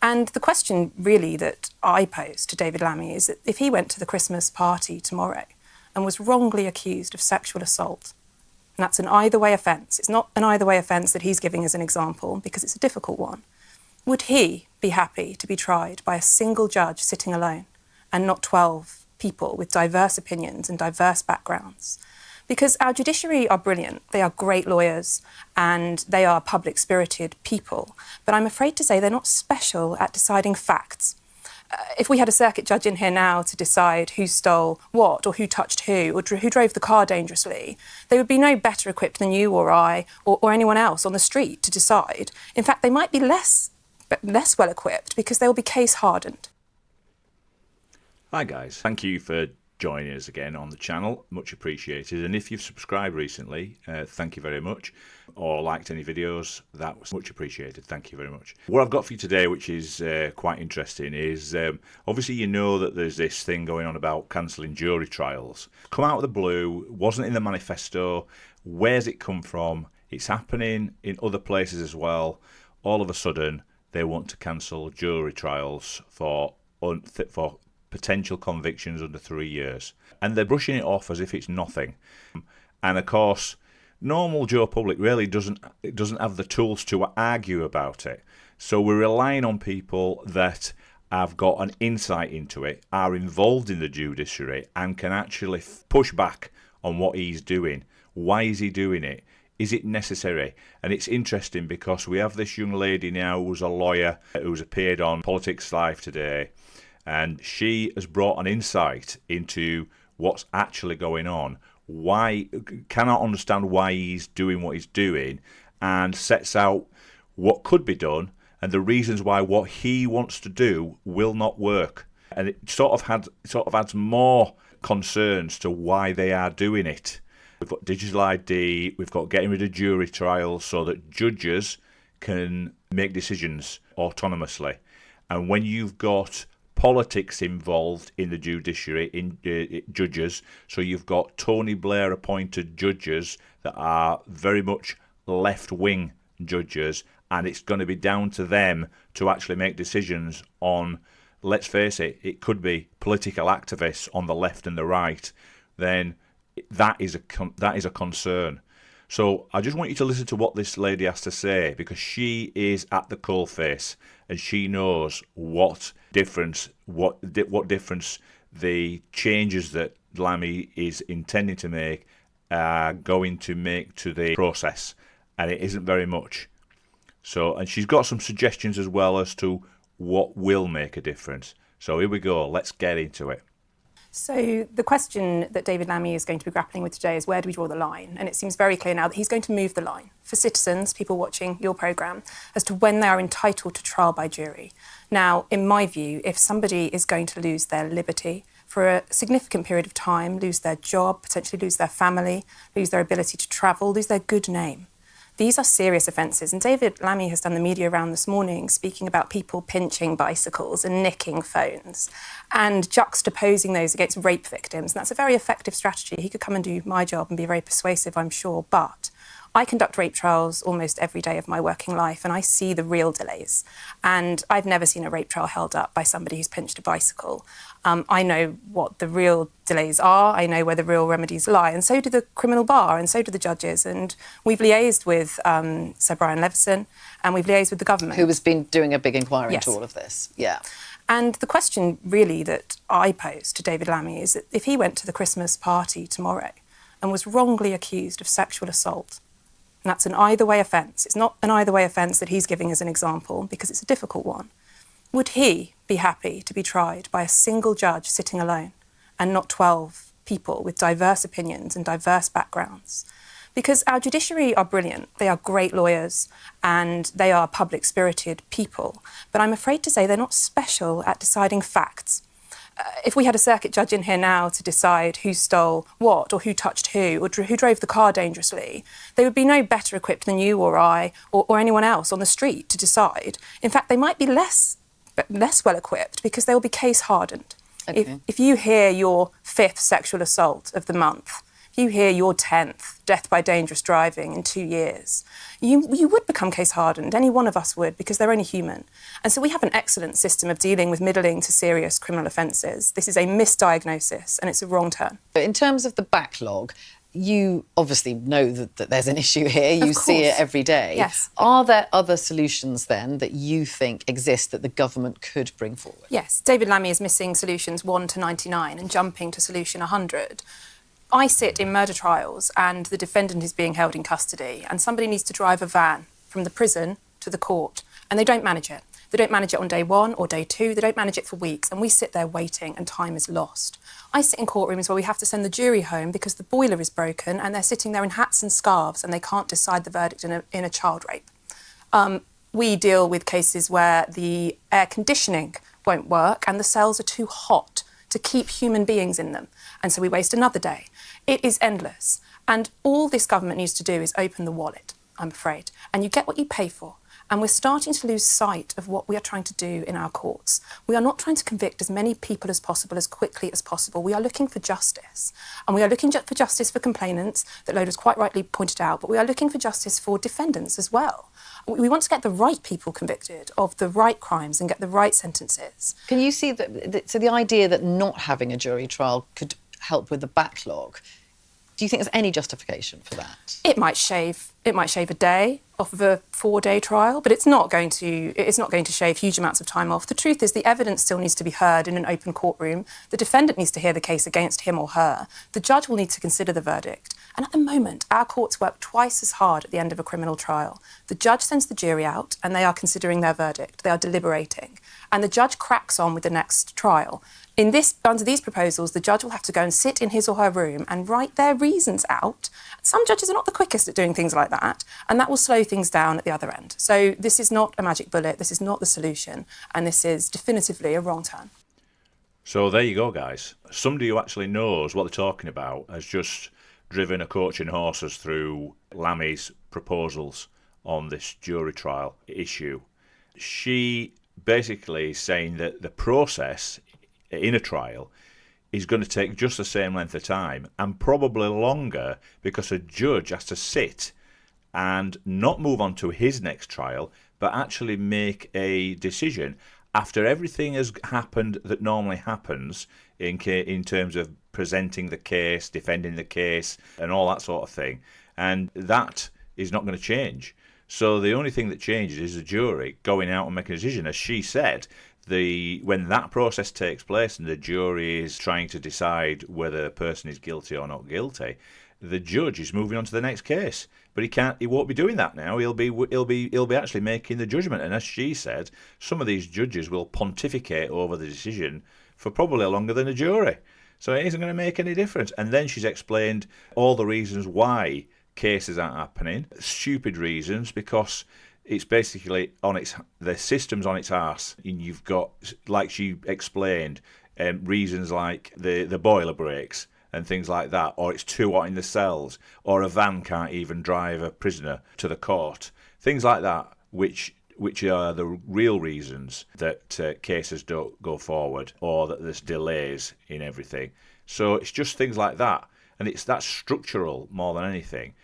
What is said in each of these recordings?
And the question really that I pose to David Lammy is that if he went to the Christmas party tomorrow and was wrongly accused of sexual assault, and that's an either-way offence, it's not an either-way offence that he's giving as an example because it's a difficult one, would he be happy to be tried by a single judge sitting alone and not 12 people with diverse opinions and diverse backgrounds? Because our judiciary are brilliant, they are great lawyers and they are public-spirited people, but I'm afraid to say they're not special at deciding facts. If we had a circuit judge in here now to decide who stole what or who touched who or who drove the car dangerously, they would be no better equipped than you or I or anyone else on the street to decide. In fact, they might be less well equipped because they will be case hardened. Hi guys, thank you for joining us again on the channel, much appreciated. And if you've subscribed recently, thank you very much, or liked any videos, that was much appreciated. Thank you very much. What I've got for you today, which is quite interesting, is obviously you know that there's this thing going on about cancelling jury trials. Come out of the blue, wasn't in the manifesto. Where's it come from? It's happening in other places as well. All of a sudden they want to cancel jury trials for potential convictions under 3 years, and they're brushing it off as if it's nothing. And of course, normal Joe public really doesn't have the tools to argue about it. So we're relying on people that have got an insight into it, are involved in the judiciary, and can actually push back on what he's doing. Why is he doing it? Is it necessary? And it's interesting because we have this young lady now who's a lawyer who's appeared on Politics Live today, and she has brought an insight into what's actually going on. Why cannot understand why he's doing what he's doing, and sets out what could be done and the reasons why what he wants to do will not work. And it sort of adds more concerns to why they are doing it. We've got digital ID, we've got getting rid of jury trials so that judges can make decisions autonomously. And when you've got politics involved in the judiciary, in judges, so you've got Tony Blair appointed judges that are very much left-wing judges, and it's going to be down to them to actually make decisions on, let's face it, it could be political activists on the left and the right, then that is a concern. So I just want you to listen to what this lady has to say, because she is at the coalface and she knows what difference the changes that Lammy is intending to make are going to make to the process, and it isn't very much. So, and she's got some suggestions as well as to what will make a difference. So here we go, let's get into it. So the question that David Lammy is going to be grappling with today is, where do we draw the line? And it seems very clear now that he's going to move the line for citizens, people watching your programme, as to when they are entitled to trial by jury. Now, in my view, if somebody is going to lose their liberty for a significant period of time, lose their job, potentially lose their family, lose their ability to travel, lose their good name, these are serious offences. And David Lammy has done the media round this morning speaking about people pinching bicycles and nicking phones and juxtaposing those against rape victims. And that's a very effective strategy. He could come and do my job and be very persuasive, I'm sure. But I conduct rape trials almost every day of my working life, and I see the real delays. And I've never seen a rape trial held up by somebody who's pinched a bicycle. I know what the real delays are. I know where the real remedies lie. And so do the criminal bar, and so do the judges. And we've liaised with Sir Brian Leveson, and we've liaised with the government. Who has been doing a big inquiry into all of this. Yeah. And the question really that I pose to David Lammy is that if he went to the Christmas party tomorrow and was wrongly accused of sexual assault, and that's an either-way offence, it's not an either-way offence that he's giving as an example because it's a difficult one, would he be happy to be tried by a single judge sitting alone and not 12 people with diverse opinions and diverse backgrounds? Because our judiciary are brilliant, they are great lawyers and they are public-spirited people, but I'm afraid to say they're not special at deciding facts. If we had a circuit judge in here now to decide who stole what or who touched who or who drove the car dangerously, they would be no better equipped than you or I or anyone else on the street to decide. In fact, they might be less well equipped because they will be case hardened. Okay. If you hear your 5th sexual assault of the month, you hear your 10th death by dangerous driving in 2 years, you would become case hardened. Any one of us would, because they're only human. And so we have an excellent system of dealing with middling to serious criminal offences. This is a misdiagnosis and it's a wrong turn. In terms of the backlog, you obviously know that there's an issue here. You see it every day. Yes. Are there other solutions then that you think exist that the government could bring forward? Yes. David Lammy is missing solutions 1 to 99 and jumping to solution 100. I sit in murder trials and the defendant is being held in custody and somebody needs to drive a van from the prison to the court and they don't manage it. They don't manage it on day 1 or day 2. They don't manage it for weeks and we sit there waiting and time is lost. I sit in courtrooms where we have to send the jury home because the boiler is broken and they're sitting there in hats and scarves and they can't decide the verdict in a child rape. We deal with cases where the air conditioning won't work and the cells are too hot to keep human beings in them. And so we waste another day. It is endless. And all this government needs to do is open the wallet, I'm afraid. And you get what you pay for. And we're starting to lose sight of what we are trying to do in our courts. We are not trying to convict as many people as possible, as quickly as possible. We are looking for justice. And we are looking for justice for complainants, that Loda's quite rightly pointed out, but we are looking for justice for defendants as well. We want to get the right people convicted of the right crimes and get the right sentences. Can you see that, so the idea that not having a jury trial could help with the backlog, do you think there's any justification for that? It might shave a day off of a 4-day trial, but it's not going to shave huge amounts of time off. The truth is the evidence still needs to be heard in an open courtroom. The defendant needs to hear the case against him or her. The judge will need to consider the verdict. And at the moment, our courts work twice as hard at the end of a criminal trial. The judge sends the jury out and they are considering their verdict. They are deliberating. And the judge cracks on with the next trial. Under these proposals, the judge will have to go and sit in his or her room and write their reasons out. Some judges are not the quickest at doing things like that, and that will slow things down at the other end. So this is not a magic bullet, this is not the solution, and this is definitively a wrong turn. So there you go, guys. Somebody who actually knows what they're talking about has just driven a coach and horses through Lammy's proposals on this jury trial issue. She basically is saying that the process in a trial is going to take just the same length of time and probably longer because a judge has to sit and not move on to his next trial but actually make a decision after everything has happened that normally happens in terms of presenting the case, defending the case and all that sort of thing, and that is not going to change. So the only thing that changes is the jury going out and making a decision. As she said, when that process takes place and the jury is trying to decide whether a person is guilty or not guilty, the judge is moving on to the next case. But he won't be doing that now. He'll be actually making the judgment. And as she said, some of these judges will pontificate over the decision for probably longer than a jury. So it isn't going to make any difference. And then she's explained all the reasons why cases aren't happening. Stupid reasons, because it's basically the system's on its arse, and you've got, like she explained, reasons like the boiler breaks and things like that, or it's too hot in the cells, or a van can't even drive a prisoner to the court, things like that, which are the real reasons that cases don't go forward or that there's delays in everything. So it's just things like that, and that's structural more than anything.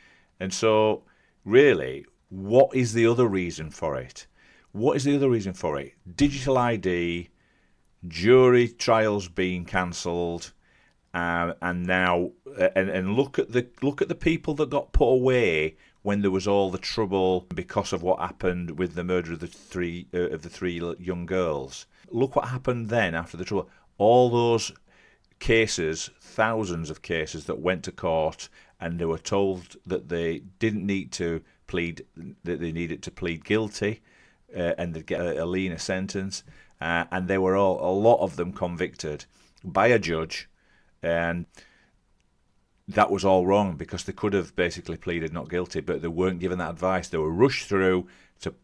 And so really, what is the other reason for it? What is the other reason for it? Digital ID, jury trials being cancelled, and now look at the people that got put away when there was all the trouble because of what happened with the murder of the three young girls. Look what happened then after the trouble. All those cases, thousands of cases that went to court, and they were told that they didn't need to plead, that they needed to plead guilty, and they'd get a leaner sentence, and they were a lot of them convicted by a judge, and that was all wrong because they could have basically pleaded not guilty, but they weren't given that advice. They were rushed through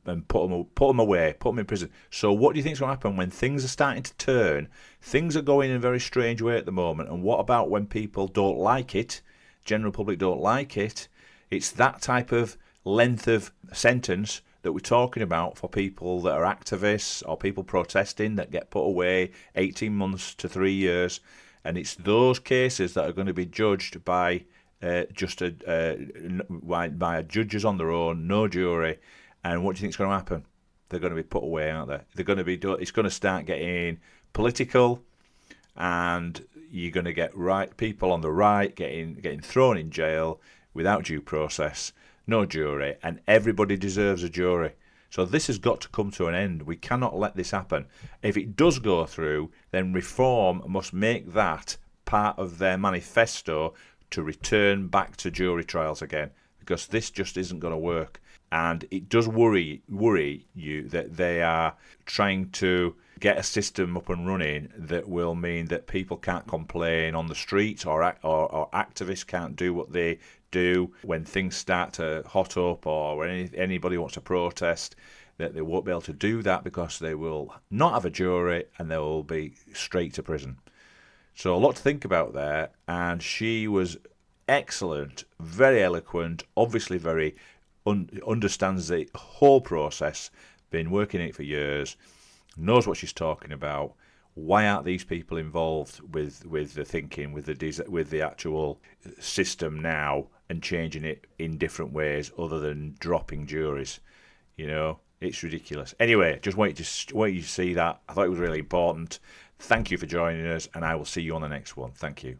and put them away, put them in prison. So what do you think is going to happen when things are starting to turn? Things are going in a very strange way at the moment. And what about when people don't like it? General public don't like it. It's that type of length of sentence that we're talking about for people that are activists or people protesting that get put away 18 months to 3 years. And it's those cases that are going to be judged by by judges on their own, no jury. And what do you think is going to happen? They're going to be put away, aren't they? They're going to be. It's going to start getting political, and you're going to get people on the right getting thrown in jail without due process, no jury, and everybody deserves a jury. So this has got to come to an end. We cannot let this happen. If it does go through, then Reform must make that part of their manifesto to return back to jury trials again, because this just isn't going to work. And it does worry you that they are trying to get a system up and running that will mean that people can't complain on the streets, or activists can't do what they do when things start to hot up, or when anybody wants to protest, that they won't be able to do that because they will not have a jury and they will be straight to prison. So a lot to think about there, and she was excellent, very eloquent, obviously very understands the whole process, been working it for years, knows what she's talking about. Why aren't these people involved with the thinking, with the actual system now, and changing it in different ways other than dropping juries? You know, it's ridiculous. Anyway, just wait to see that. I thought it was really important. Thank you for joining us, and I will see you on the next one. Thank you.